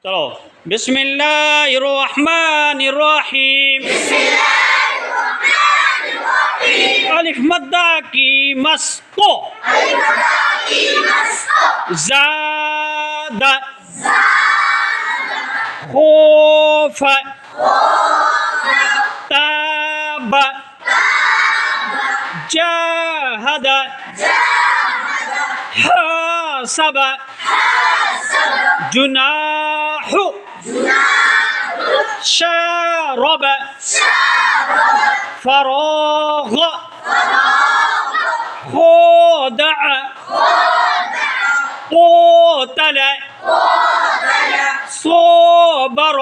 चलो बिस्मिल्लाहिर्रहमानिर्रहीम। अलिफ मद्दा की मस्को ज़ाद खौफ ताब जाहद हासब जुनाह शारब फराग खोदअ क़तल सोबर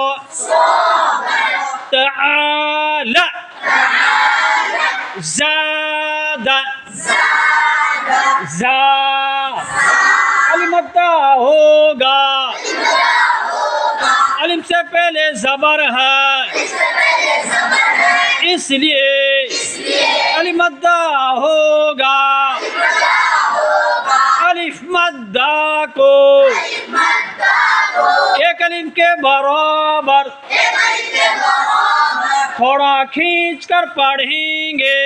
तआल ज़ाद ज़ा अलिमद्दा होगा। अलिफ से पहले ज़बर है इसलिए अलिमद्दा होगा। अलिफ मद्दा को एक अलिफ के बराबर थोड़ा खींच कर पढ़ेंगे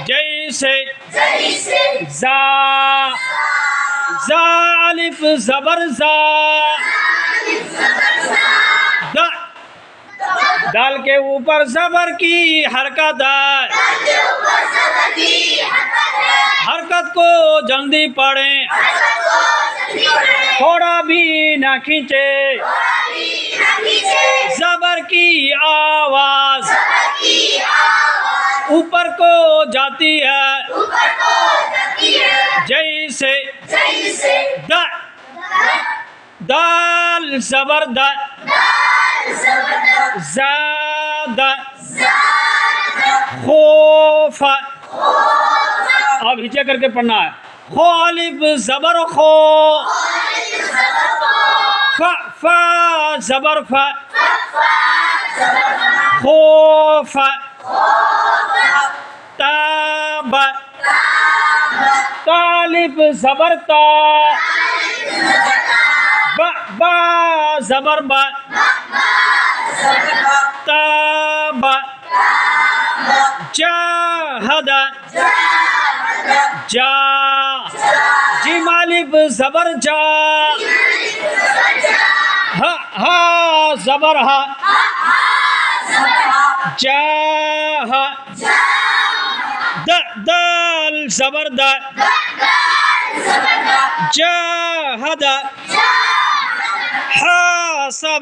जैसे जा जा अलिफ ज़बर जा दाल के ऊपर ज़बर की हरकत है। हरकत को जल्दी पढ़ें, थोड़ा भी ना खींचे। ज़बर की आवाज़ ऊपर को जाती है जैसे द दाल ज़बर द ज़ाद खौफ। अब हिचे करके पढ़ना है। खो अलिफ ज़बर खो फा ज़बर फा खौफ ताब तालिफ ज़बर ता बा ज़बर बा ताब जाहद जा जिम अलिफ ज़बर जा हा ज़बर हा जाह दाल ज़बर दा जाहद हासब